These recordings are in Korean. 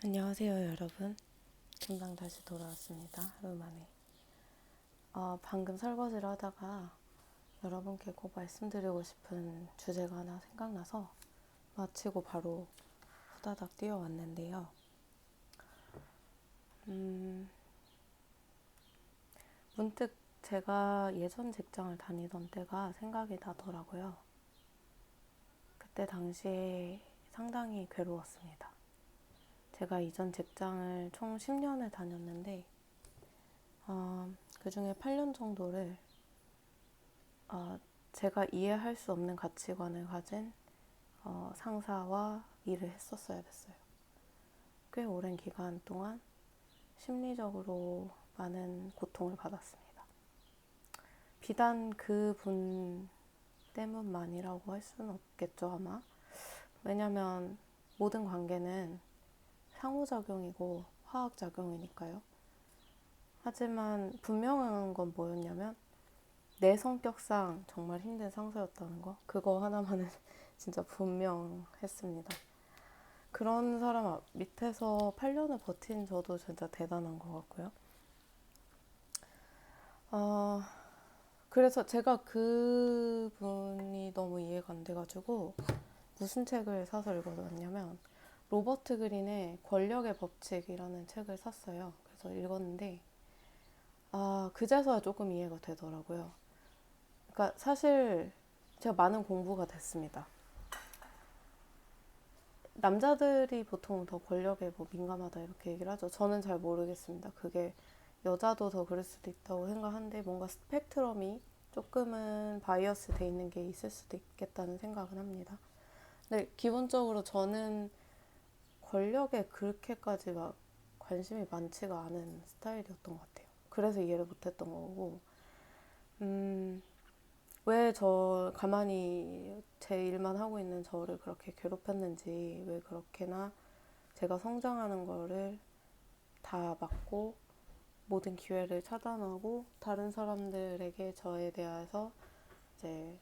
안녕하세요, 여러분. 금방 다시 돌아왔습니다. 하루 만에. 방금 설거지를 하다가 여러분께 꼭 말씀드리고 싶은 주제가 하나 생각나서 마치고 바로 후다닥 뛰어왔는데요. 문득 제가 예전 직장을 다니던 때가 생각이 나더라고요. 그때 당시에 상당히 괴로웠습니다. 제가 이전 직장을 총 10년을 다녔는데 그 중에 8년 정도를 제가 이해할 수 없는 가치관을 가진 상사와 일을 했었어야 됐어요. 꽤 오랜 기간 동안 심리적으로 많은 고통을 받았습니다. 비단 그 분 때문만이라고 할 수는 없겠죠, 아마. 왜냐면 모든 관계는 상호작용이고 화학작용이니까요. 하지만 분명한 건 뭐였냐면 내 성격상 정말 힘든 상사였다는 거. 그거 하나만은 진짜 분명했습니다. 그런 사람 밑에서 8년을 버틴 저도 진짜 대단한 것 같고요. 그래서 제가 그분이 너무 이해가 안 돼가지고 무슨 책을 사서 읽어봤냐면 로버트 그린의 권력의 법칙이라는 책을 샀어요. 그래서 읽었는데 그제서야 조금 이해가 되더라고요. 그러니까 사실 제가 많은 공부가 됐습니다. 남자들이 보통 더 권력에 뭐 민감하다 이렇게 얘기를 하죠. 저는 잘 모르겠습니다. 그게 여자도 더 그럴 수도 있다고 생각하는데 뭔가 스펙트럼이 조금은 바이어스 돼 있는 게 있을 수도 있겠다는 생각은 합니다. 근데 기본적으로 저는 권력에 그렇게까지 막 관심이 많지가 않은 스타일이었던 것 같아요. 그래서 이해를 못했던 거고 왜 저 가만히 제 일만 하고 있는 저를 그렇게 괴롭혔는지, 왜 그렇게나 제가 성장하는 거를 다 막고 모든 기회를 차단하고 다른 사람들에게 저에 대해서 이제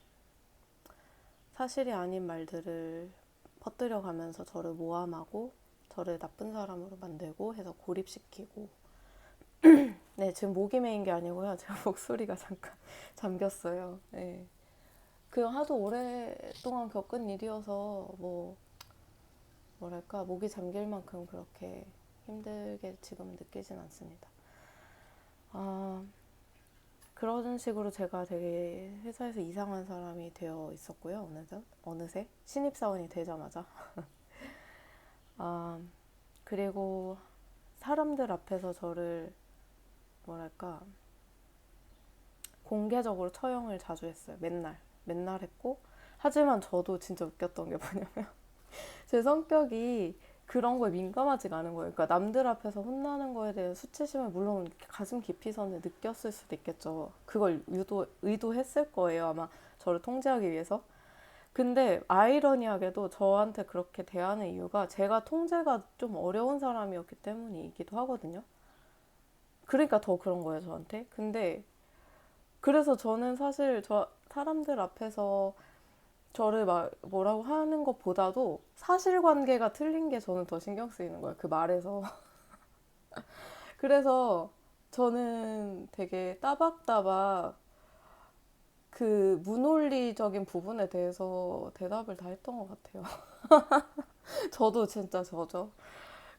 사실이 아닌 말들을 퍼뜨려 가면서 저를 모함하고 저를 나쁜 사람으로 만들고 해서 고립시키고. 네, 지금 목이 메인 게 아니고요. 제가 목소리가 잠깐 잠겼어요. 네. 그 하도 오랫동안 겪은 일이어서 뭐랄까 목이 잠길 만큼 그렇게 힘들게 지금 느끼진 않습니다. 그런 식으로 제가 되게 회사에서 이상한 사람이 되어 있었고요. 어느새 신입사원이 되자마자 그리고 사람들 앞에서 저를 뭐랄까 공개적으로 처형을 자주 했어요. 맨날 했고. 하지만 저도 진짜 웃겼던 게 뭐냐면 제 성격이 그런 거에 민감하지가 않은 거예요. 그러니까 남들 앞에서 혼나는 거에 대해 수치심을 물론 가슴 깊이서는 느꼈을 수도 있겠죠. 그걸 의도했을 거예요. 아마 저를 통제하기 위해서. 근데 아이러니하게도 저한테 그렇게 대하는 이유가 제가 통제가 좀 어려운 사람이었기 때문이기도 하거든요. 그러니까 더 그런 거예요, 저한테. 근데 그래서 저는 사실 저 사람들 앞에서 저를 막 뭐라고 하는 것보다도 사실관계가 틀린 게 저는 더 신경 쓰이는 거예요. 그 말에서. 그래서 저는 되게 따박따박 그 무논리적인 부분에 대해서 대답을 다 했던 것 같아요. 저도 진짜 저죠.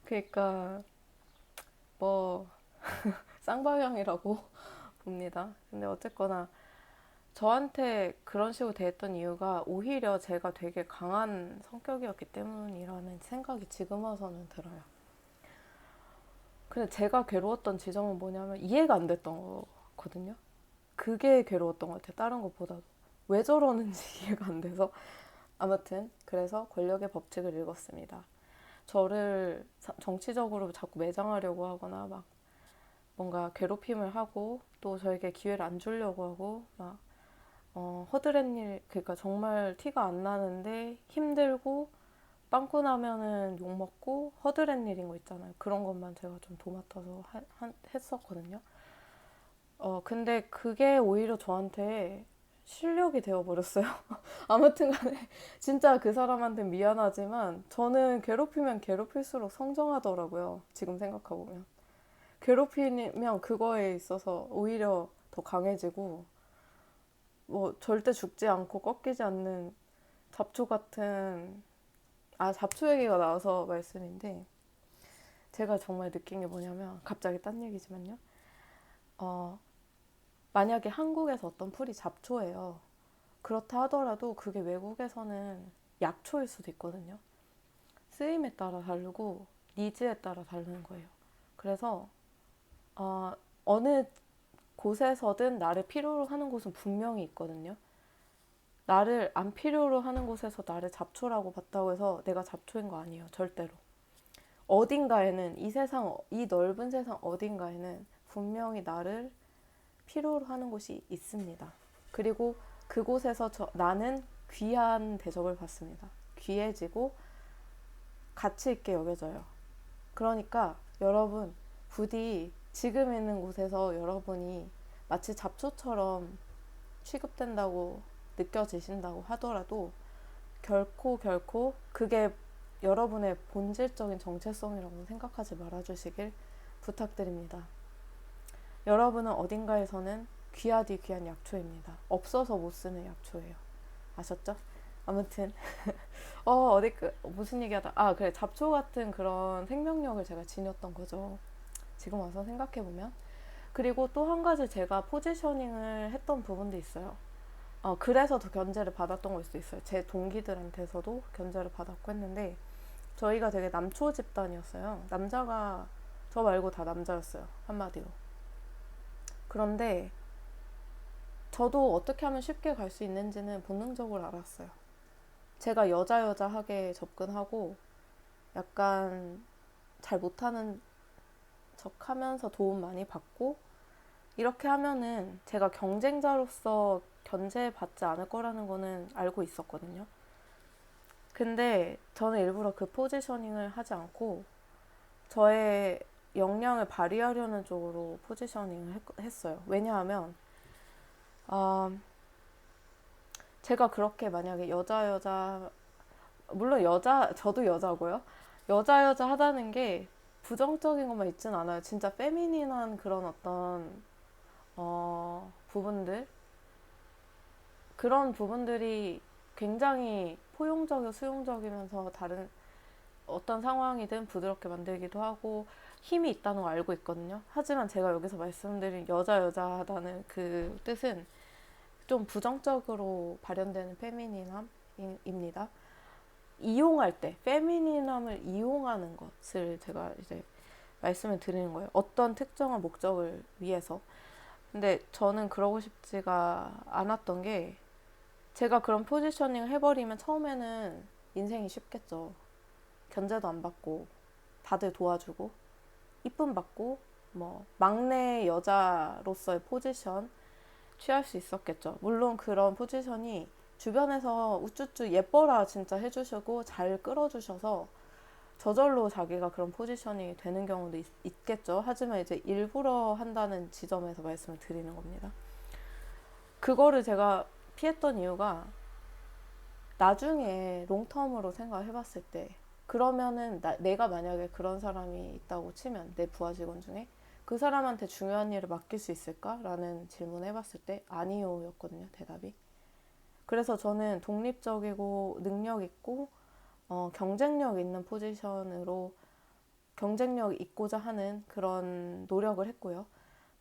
그러니까 뭐 쌍방향이라고 봅니다. 근데 어쨌거나 저한테 그런 식으로 대했던 이유가 오히려 제가 되게 강한 성격이었기 때문이라는 생각이 지금 와서는 들어요. 근데 제가 괴로웠던 지점은 뭐냐면 이해가 안 됐던 거거든요. 그게 괴로웠던 것 같아요. 다른 것보다도. 왜 저러는지 이해가 안 돼서. 아무튼 그래서 권력의 법칙을 읽었습니다. 저를 정치적으로 자꾸 매장하려고 하거나 막 뭔가 괴롭힘을 하고 또 저에게 기회를 안 주려고 하고 막 허드렛 일, 그러니까 정말 티가 안 나는데 힘들고 빵꾸 나면은 욕 먹고 허드렛 일인 거 있잖아요. 그런 것만 제가 좀 도맡아서 했었거든요. 근데 그게 오히려 저한테 실력이 되어버렸어요. 아무튼 간에 진짜 그 사람한테 미안하지만 저는 괴롭히면 괴롭힐수록 성장하더라고요. 지금 생각해보면. 괴롭히면 그거에 있어서 오히려 더 강해지고 뭐 절대 죽지 않고 꺾이지 않는 잡초 같은 잡초 얘기가 나와서 말씀인데 제가 정말 느낀 게 뭐냐면 갑자기 딴 얘기지만요. 어, 만약에 한국에서 어떤 풀이 잡초예요. 그렇다 하더라도 그게 외국에서는 약초일 수도 있거든요. 쓰임에 따라 다르고 니즈에 따라 다르는 거예요. 그래서 어느 곳에서든 나를 필요로 하는 곳은 분명히 있거든요. 나를 안 필요로 하는 곳에서 나를 잡초라고 봤다고 해서 내가 잡초인 거 아니에요. 절대로. 어딘가에는 이 넓은 세상 어딘가에는 분명히 나를 필요로 하는 곳이 있습니다. 그리고 그곳에서 나는 귀한 대접을 받습니다. 귀해지고 가치 있게 여겨져요. 그러니까 여러분 부디 지금 있는 곳에서 여러분이 마치 잡초처럼 취급된다고 느껴지신다고 하더라도 결코 그게 여러분의 본질적인 정체성이라고 생각하지 말아주시길 부탁드립니다. 여러분은 어딘가에서는 귀하디 귀한 약초입니다. 없어서 못 쓰는 약초예요. 아셨죠? 아무튼 무슨 얘기하다 그래 잡초 같은 그런 생명력을 제가 지녔던 거죠. 지금 와서 생각해보면. 그리고 또 한 가지 제가 포지셔닝을 했던 부분도 있어요. 그래서 더 견제를 받았던 걸 수도 있어요. 제 동기들한테서도 견제를 받았고 했는데 저희가 되게 남초 집단이었어요. 남자가 저 말고 다 남자였어요. 한마디로. 그런데 저도 어떻게 하면 쉽게 갈 수 있는지는 본능적으로 알았어요. 제가 여자하게 접근하고 약간 잘 못하는 척 하면서 도움 많이 받고 이렇게 하면은 제가 경쟁자로서 견제받지 않을 거라는 거는 알고 있었거든요. 근데 저는 일부러 그 포지셔닝을 하지 않고 저의 역량을 발휘하려는 쪽으로 포지셔닝을 했어요. 왜냐하면 제가 그렇게 만약에 물론 저도 여자고요. 여자 하다는 게 부정적인 것만 있진 않아요. 진짜 페미닌한 그런 어떤 부분들 그런 부분들이 굉장히 포용적이고 수용적이면서 다른 어떤 상황이든 부드럽게 만들기도 하고 힘이 있다는 걸 알고 있거든요. 하지만 제가 여기서 말씀드린 여자하다는 그 뜻은 좀 부정적으로 발현되는 페미니남입니다. 이용할 때 페미니남을 이용하는 것을 제가 이제 말씀을 드리는 거예요. 어떤 특정한 목적을 위해서. 근데 저는 그러고 싶지가 않았던 게 제가 그런 포지셔닝을 해버리면 처음에는 인생이 쉽겠죠. 견제도 안 받고 다들 도와주고 이쁨 받고 뭐 막내 여자로서의 포지션 취할 수 있었겠죠. 물론 그런 포지션이 주변에서 우쭈쭈 예뻐라 진짜 해주시고 잘 끌어주셔서 저절로 자기가 그런 포지션이 되는 경우도 있겠죠. 하지만 이제 일부러 한다는 지점에서 말씀을 드리는 겁니다. 그거를 제가 피했던 이유가 나중에 롱텀으로 생각을 해봤을 때 그러면은 내가 만약에 그런 사람이 있다고 치면 내 부하 직원 중에 그 사람한테 중요한 일을 맡길 수 있을까? 라는 질문을 해봤을 때 아니요 였거든요. 대답이. 그래서 저는 독립적이고 능력 있고 경쟁력 있는 포지션으로 경쟁력 있고자 하는 그런 노력을 했고요.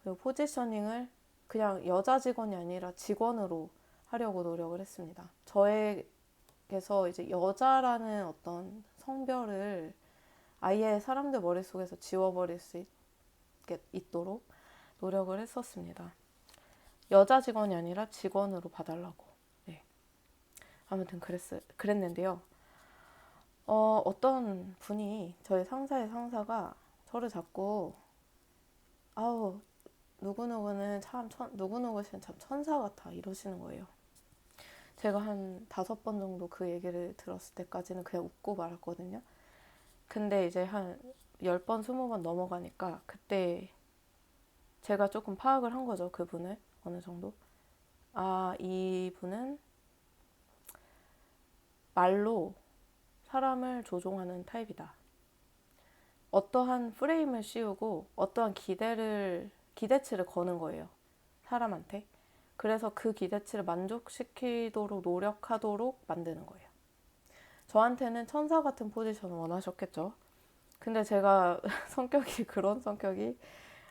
그리고 포지셔닝을 그냥 여자 직원이 아니라 직원으로 하려고 노력을 했습니다. 저에게서 이제 여자라는 어떤 성별을 아예 사람들 머릿속에서 지워버릴 수 있도록 노력을 했었습니다. 여자 직원이 아니라 직원으로 봐달라고. 네. 아무튼 그랬는데요. 어떤 분이 저희 상사의 상사가 저를 자꾸 누구누구는 참 천사 같아 이러시는 거예요. 제가 한 5번 정도 그 얘기를 들었을 때까지는 그냥 웃고 말았거든요. 근데 이제 한 10번, 20번 넘어가니까 그때 제가 조금 파악을 한 거죠. 그분을 어느 정도. 아, 이분은 말로 사람을 조종하는 타입이다. 어떠한 프레임을 씌우고 어떠한 기대치를 거는 거예요. 사람한테. 그래서 그 기대치를 만족시키도록 노력하도록 만드는 거예요. 저한테는 천사 같은 포지션을 원하셨겠죠. 근데 제가 성격이 그런 성격이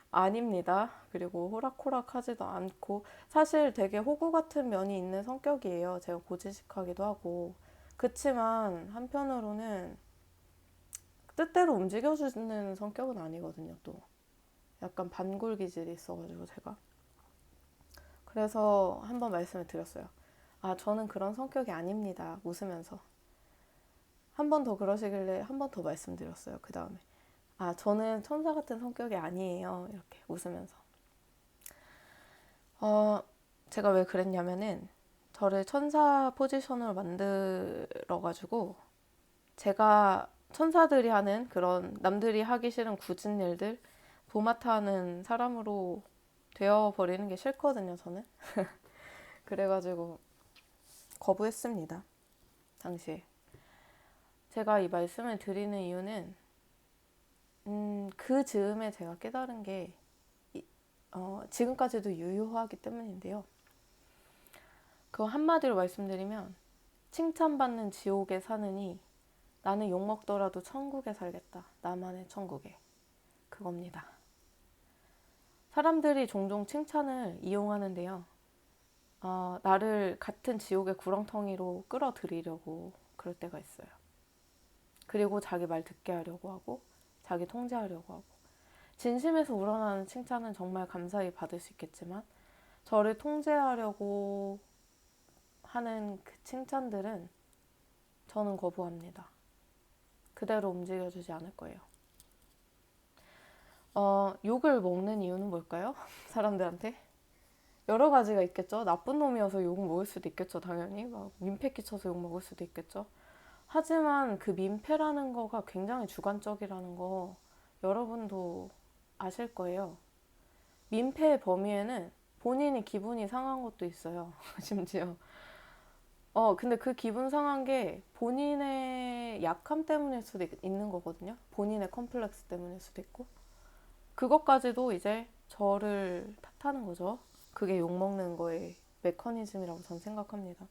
아닙니다. 그리고 호락호락하지도 않고 사실 되게 호구 같은 면이 있는 성격이에요. 제가 고지식하기도 하고. 그치만 한편으로는 뜻대로 움직여주는 성격은 아니거든요. 또 약간 반골 기질이 있어가지고 제가. 그래서 한번 말씀을 드렸어요. 아, 저는 그런 성격이 아닙니다. 웃으면서. 한 번 더 그러시길래 한 번 더 말씀드렸어요. 그 다음에. 아, 저는 천사 같은 성격이 아니에요. 이렇게 웃으면서. 어, 제가 왜 그랬냐면은 저를 천사 포지션으로 만들어가지고 제가 천사들이 하는 그런 남들이 하기 싫은 굳은 일들 도맡아 하는 사람으로 되어버리는 게 싫거든요, 저는. 그래가지고 거부했습니다, 당시에. 제가 이 말씀을 드리는 이유는 그 즈음에 제가 깨달은 게 지금까지도 유효하기 때문인데요. 그거 한마디로 말씀드리면 칭찬받는 지옥에 사느니 나는 욕먹더라도 천국에 살겠다. 나만의 천국에. 그겁니다. 사람들이 종종 칭찬을 이용하는데요. 나를 같은 지옥의 구렁텅이로 끌어들이려고 그럴 때가 있어요. 그리고 자기 말 듣게 하려고 하고 자기 통제하려고 하고 진심에서 우러나는 칭찬은 정말 감사히 받을 수 있겠지만 저를 통제하려고 하는 그 칭찬들은 저는 거부합니다. 그대로 움직여주지 않을 거예요. 욕을 먹는 이유는 뭘까요? 사람들한테? 여러 가지가 있겠죠. 나쁜 놈이어서 욕 먹을 수도 있겠죠. 당연히. 막 민폐 끼쳐서 욕 먹을 수도 있겠죠. 하지만 그 민폐라는 거가 굉장히 주관적이라는 거 여러분도 아실 거예요. 민폐의 범위에는 본인이 기분이 상한 것도 있어요. 심지어. 근데 그 기분 상한 게 본인의 약함 때문일 수도 있는 거거든요. 본인의 컴플렉스 때문일 수도 있고. 그것까지도 이제 저를 탓하는 거죠. 그게 욕먹는 거의 메커니즘이라고 전 생각합니다.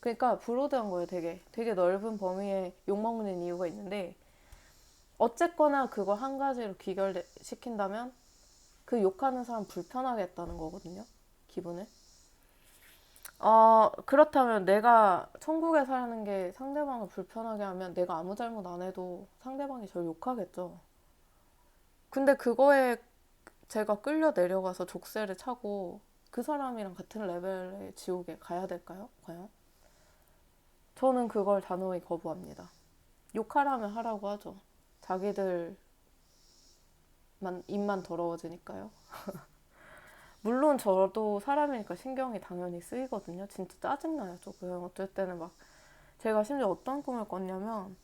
그러니까 브로드한 거예요. 되게 넓은 범위에 욕먹는 이유가 있는데 어쨌거나 그거 한 가지로 귀결시킨다면 그 욕하는 사람 불편하게 했다는 거거든요. 기분을. 그렇다면 내가 천국에 사는 게 상대방을 불편하게 하면 내가 아무 잘못 안 해도 상대방이 저를 욕하겠죠. 근데 그거에 제가 끌려 내려가서 족쇄를 차고 그 사람이랑 같은 레벨의 지옥에 가야 될까요? 과연? 저는 그걸 단호히 거부합니다. 욕하라면 하라고 하죠. 자기들 입만 더러워지니까요. 물론 저도 사람이니까 신경이 당연히 쓰이거든요. 진짜 짜증나요, 조금. 어쩔 때는 막 제가 심지어 어떤 꿈을 꿨냐면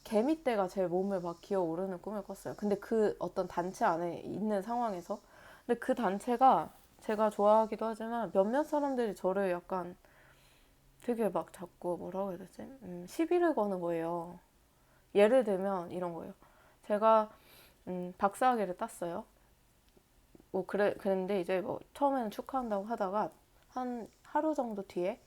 개미떼가 제 몸을 막 기어오르는 꿈을 꿨어요. 근데 그 어떤 단체 안에 있는 상황에서 근데 그 단체가 제가 좋아하기도 하지만 몇몇 사람들이 저를 약간 되게 막 자꾸 뭐라고 해야 되지? 시비를 거는 거예요. 예를 들면 이런 거예요. 제가 박사학위를 땄어요. 뭐 그랬는데 이제 뭐 처음에는 축하한다고 하다가 한 하루 정도 뒤에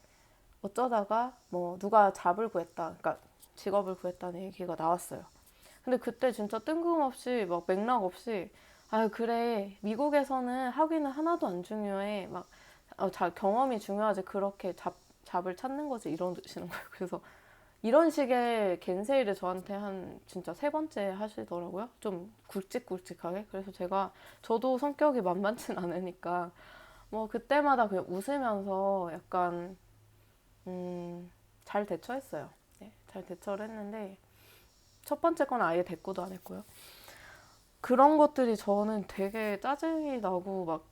어쩌다가 뭐 누가 잡을 구했다. 그러니까 직업을 구했다는 얘기가 나왔어요. 근데 그때 진짜 뜬금없이 막 맥락 없이 아 그래 미국에서는 학위는 하나도 안 중요해 막 경험이 중요하지 그렇게 잡을 찾는 거지 이러시는 거예요. 그래서 이런 식의 겐세이를 저한테 한 진짜 세 번째 하시더라고요. 좀 굵직굵직하게. 그래서 저도 성격이 만만치 않으니까 뭐 그때마다 그냥 웃으면서 약간 잘 대처했어요. 네, 잘 대처를 했는데 첫 번째 건 아예 대꾸도 안 했고요. 그런 것들이 저는 되게 짜증이 나고 막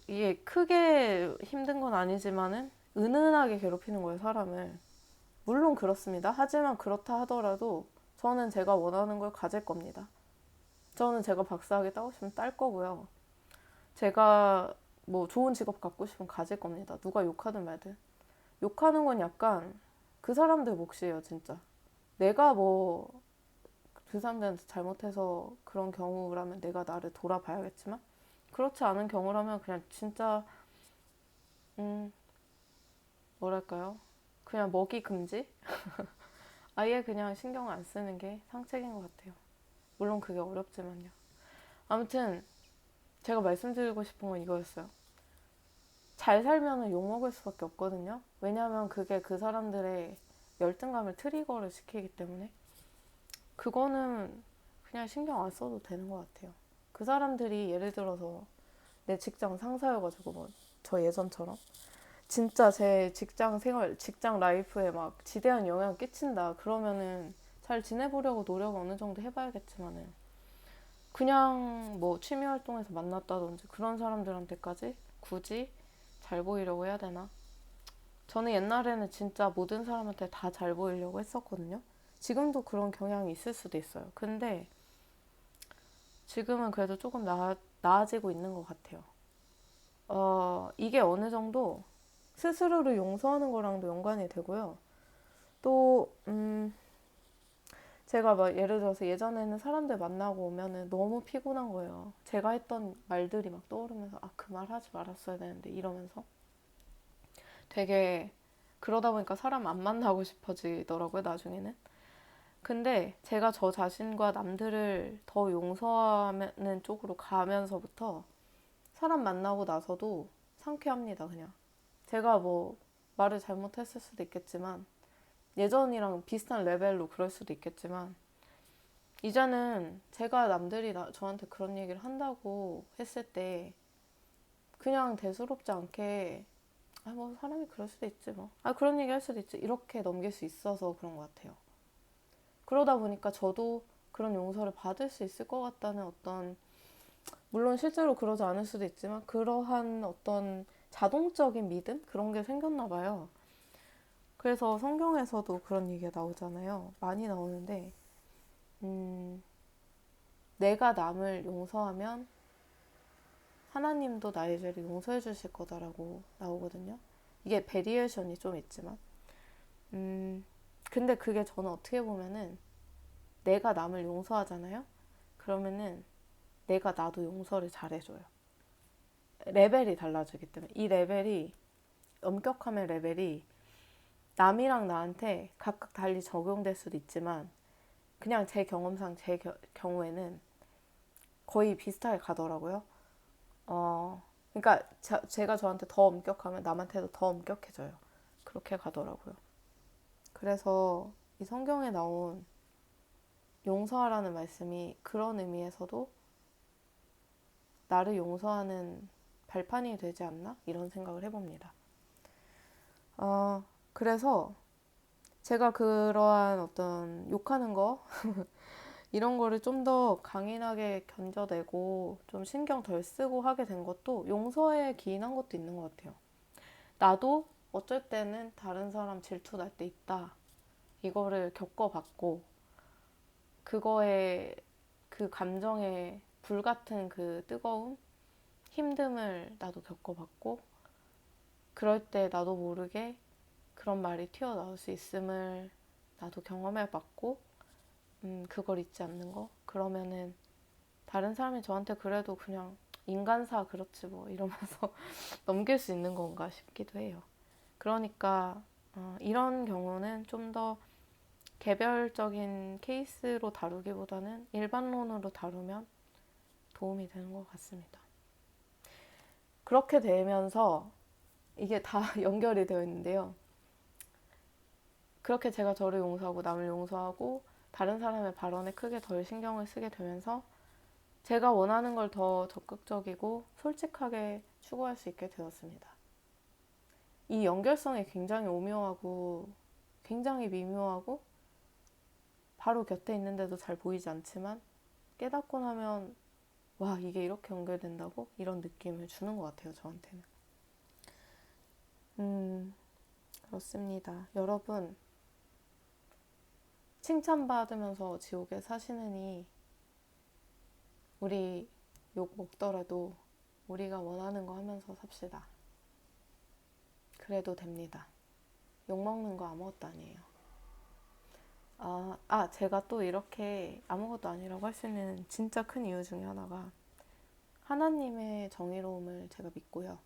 이게 크게 힘든 건 아니지만은 은은하게 괴롭히는 거예요, 사람을. 물론 그렇습니다. 하지만 그렇다 하더라도 저는 제가 원하는 걸 가질 겁니다. 저는 제가 박사학위 따고 싶으면 딸 거고요. 제가 뭐 좋은 직업 갖고 싶으면 가질 겁니다. 누가 욕하든 말든. 욕하는 건 약간 그 사람들 몫이에요, 진짜. 내가 뭐 그 사람들한테 잘못해서 그런 경우라면 내가 나를 돌아봐야겠지만 그렇지 않은 경우라면 그냥 진짜 음 뭐랄까요? 그냥 먹이 금지? 아예 그냥 신경 안 쓰는 게 상책인 것 같아요. 물론 그게 어렵지만요. 아무튼 제가 말씀드리고 싶은 건 이거였어요. 잘 살면은 욕먹을 수밖에 없거든요. 왜냐하면 그게 그 사람들의 열등감을 트리거를 시키기 때문에 그거는 그냥 신경 안 써도 되는 것 같아요. 그 사람들이 예를 들어서 내 직장 상사여가지고 뭐 저 예전처럼 진짜 제 직장 생활, 직장 라이프에 막 지대한 영향을 끼친다. 그러면은 잘 지내보려고 노력을 어느 정도 해봐야겠지만은 그냥 뭐 취미 활동에서 만났다든지 그런 사람들한테까지 굳이 잘 보이려고 해야 되나? 저는 옛날에는 진짜 모든 사람한테 다 잘 보이려고 했었거든요. 지금도 그런 경향이 있을 수도 있어요. 근데 지금은 그래도 조금 나아지고 있는 것 같아요. 이게 어느 정도 스스로를 용서하는 거랑도 연관이 되고요. 또, 제가 막 예를 들어서 예전에는 사람들 만나고 오면은 너무 피곤한 거예요. 제가 했던 말들이 막 떠오르면서 아, 그 말 하지 말았어야 되는데 이러면서 되게 그러다 보니까 사람 안 만나고 싶어지더라고요, 나중에는. 근데 제가 저 자신과 남들을 더 용서하는 쪽으로 가면서부터 사람 만나고 나서도 상쾌합니다, 그냥. 제가 뭐 말을 잘못했을 수도 있겠지만 예전이랑 비슷한 레벨로 그럴 수도 있겠지만 이제는 제가 남들이 저한테 그런 얘기를 한다고 했을 때 그냥 대수롭지 않게 아, 뭐 사람이 그럴 수도 있지 뭐. 아, 그런 얘기 할 수도 있지. 이렇게 넘길 수 있어서 그런 것 같아요. 그러다 보니까 저도 그런 용서를 받을 수 있을 것 같다는 어떤 물론 실제로 그러지 않을 수도 있지만 그러한 어떤 자동적인 믿음? 그런 게 생겼나 봐요. 그래서 성경에서도 그런 얘기가 나오잖아요. 많이 나오는데 음, 내가 남을 용서하면 하나님도 나의 죄를 용서해 주실 거다라고 나오거든요. 이게 베리에이션이 좀 있지만 근데 그게 저는 어떻게 보면은 내가 남을 용서하잖아요. 그러면은 내가 나도 용서를 잘해줘요. 레벨이 달라지기 때문에 이 레벨이 엄격함의 레벨이 남이랑 나한테 각각 달리 적용될 수도 있지만 그냥 제 경험상 경우에는 거의 비슷하게 가더라고요. 그러니까 제가 저한테 더 엄격하면 남한테도 더 엄격해져요. 그렇게 가더라고요. 그래서 이 성경에 나온 용서하라는 말씀이 그런 의미에서도 나를 용서하는 발판이 되지 않나? 이런 생각을 해봅니다. 그래서 제가 그러한 어떤 욕하는 거 이런 거를 좀 더 강인하게 견뎌내고 좀 신경 덜 쓰고 하게 된 것도 용서에 기인한 것도 있는 것 같아요. 나도 어쩔 때는 다른 사람 질투 날 때 있다. 이거를 겪어봤고 그거에 그 감정의 불같은 그 뜨거움, 힘듦을 나도 겪어봤고 그럴 때 나도 모르게 그런 말이 튀어나올 수 있음을 나도 경험해봤고 그걸 잊지 않는 거 그러면은 다른 사람이 저한테 그래도 그냥 인간사 그렇지 뭐 이러면서 넘길 수 있는 건가 싶기도 해요. 그러니까 이런 경우는 좀 더 개별적인 케이스로 다루기보다는 일반론으로 다루면 도움이 되는 것 같습니다. 그렇게 되면서 이게 다 연결이 되어 있는데요. 그렇게 제가 저를 용서하고 남을 용서하고 다른 사람의 발언에 크게 덜 신경을 쓰게 되면서 제가 원하는 걸 더 적극적이고 솔직하게 추구할 수 있게 되었습니다. 이 연결성이 굉장히 오묘하고 굉장히 미묘하고 바로 곁에 있는데도 잘 보이지 않지만 깨닫고 나면 와, 이게 이렇게 연결된다고? 이런 느낌을 주는 것 같아요, 저한테는. 그렇습니다. 여러분, 칭찬받으면서 지옥에 사시느니 우리 욕 먹더라도 우리가 원하는 거 하면서 삽시다. 그래도 됩니다. 욕먹는 거 아무것도 아니에요. 제가 또 이렇게 아무것도 아니라고 할 수 있는 진짜 큰 이유 중에 하나가 하나님의 정의로움을 제가 믿고요.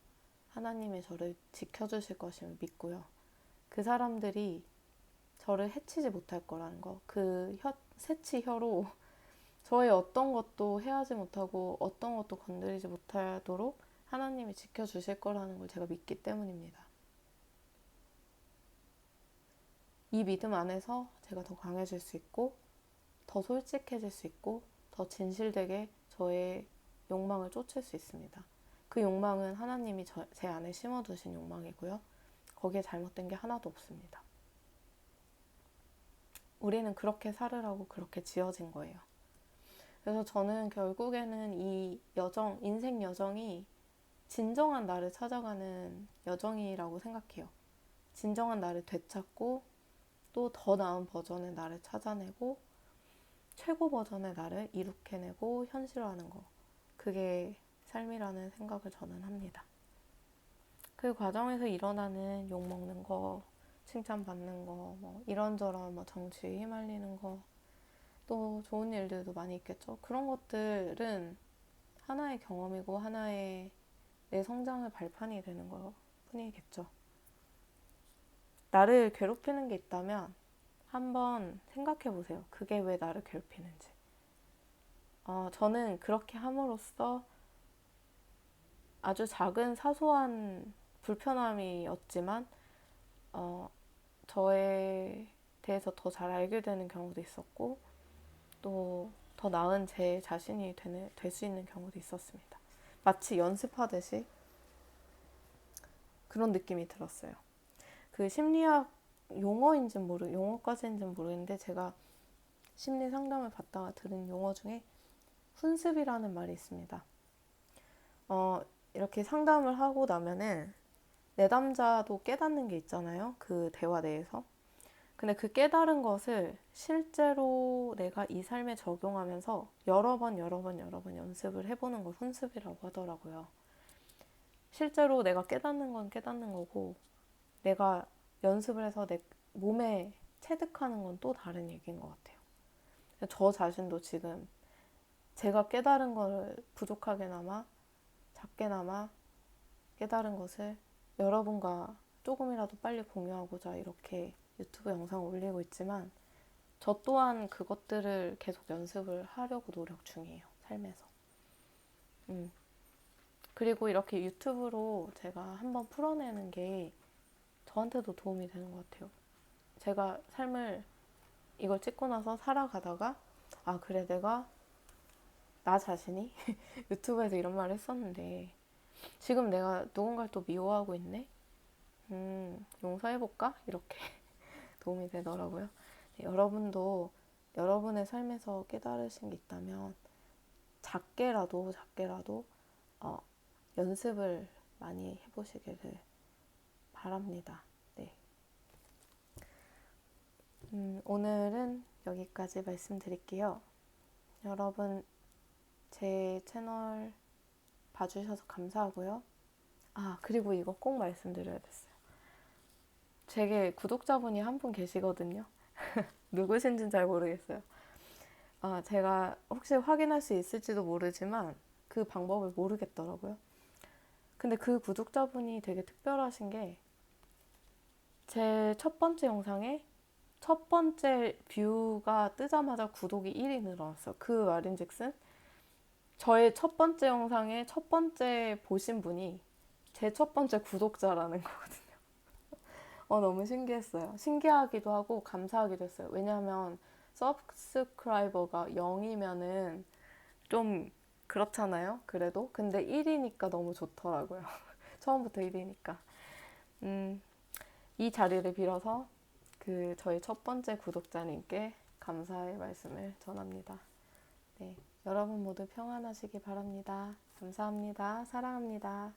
하나님의 저를 지켜주실 것임을 믿고요. 그 사람들이 저를 해치지 못할 거라는 거. 그 새치혀로 저의 어떤 것도 해하지 못하고 어떤 것도 건드리지 못하도록 하나님이 지켜주실 거라는 걸 제가 믿기 때문입니다. 이 믿음 안에서 제가 더 강해질 수 있고 더 솔직해질 수 있고 더 진실되게 저의 욕망을 쫓을 수 있습니다. 그 욕망은 하나님이 제 안에 심어두신 욕망이고요. 거기에 잘못된 게 하나도 없습니다. 우리는 그렇게 살으라고 그렇게 지어진 거예요. 그래서 저는 결국에는 이 여정, 인생 여정이 진정한 나를 찾아가는 여정이라고 생각해요. 진정한 나를 되찾고 또 더 나은 버전의 나를 찾아내고 최고 버전의 나를 이룩해내고 현실화하는 거. 그게 삶이라는 생각을 저는 합니다. 그 과정에서 일어나는 욕먹는 거, 칭찬받는 거, 뭐 이런저런 뭐 정치에 휘말리는 거, 또 좋은 일들도 많이 있겠죠. 그런 것들은 하나의 경험이고 하나의 내 성장의 발판이 되는 거 뿐이겠죠. 나를 괴롭히는 게 있다면 한번 생각해 보세요. 그게 왜 나를 괴롭히는지. 저는 그렇게 함으로써 아주 작은 사소한 불편함이었지만 저에 대해서 더 잘 알게 되는 경우도 있었고 또 더 나은 제 자신이 될 수 있는 경우도 있었습니다. 마치 연습하듯이 그런 느낌이 들었어요. 그 심리학 용어까지인지는 모르겠는데 제가 심리 상담을 받다가 들은 용어 중에 훈습이라는 말이 있습니다. 이렇게 상담을 하고 나면은 내담자도 깨닫는 게 있잖아요. 그 대화 내에서. 근데 그 깨달은 것을 실제로 내가 이 삶에 적용하면서 여러 번 연습을 해보는 걸 훈습이라고 하더라고요. 실제로 내가 깨닫는 건 깨닫는 거고 내가 연습을 해서 내 몸에 체득하는 건 또 다른 얘기인 것 같아요. 저 자신도 지금 제가 깨달은 걸 부족하게나마 작게나마 깨달은 것을 여러분과 조금이라도 빨리 공유하고자 이렇게 유튜브 영상을 올리고 있지만 저 또한 그것들을 계속 연습을 하려고 노력 중이에요. 삶에서. 그리고 이렇게 유튜브로 제가 한번 풀어내는 게 저한테도 도움이 되는 것 같아요. 제가 삶을 이걸 찍고 나서 살아가다가 그래 내가 나 자신이 유튜브에서 이런 말을 했었는데 지금 내가 누군가를 또 미워하고 있네? 용서해볼까? 이렇게 도움이 되더라고요. 네, 여러분도 여러분의 삶에서 깨달으신 게 있다면 작게라도 연습을 많이 해보시기를 바랍니다. 네. 오늘은 여기까지 말씀드릴게요. 여러분 제 채널 봐주셔서 감사하고요. 그리고 이거 꼭 말씀드려야 됐어요. 제게 구독자분이 한 분 계시거든요. 누구신지는 잘 모르겠어요. 제가 혹시 확인할 수 있을지도 모르지만 그 방법을 모르겠더라고요. 근데 그 구독자분이 되게 특별하신 게 제 첫 번째 영상에 첫 번째 뷰가 뜨자마자 구독이 1이 늘어났어요. 그 말인즉슨 저의 첫 번째 영상에 첫 번째 보신 분이 제 첫 번째 구독자라는 거거든요. 너무 신기했어요. 신기하기도 하고 감사하기도 했어요. 왜냐하면 서브스크라이버가 0이면은 좀 그렇잖아요. 그래도 근데 1이니까 너무 좋더라고요. 처음부터 1이니까. 이 자리를 빌어서 저희 첫 번째 구독자님께 감사의 말씀을 전합니다. 네, 여러분 모두 평안하시기 바랍니다. 감사합니다. 사랑합니다.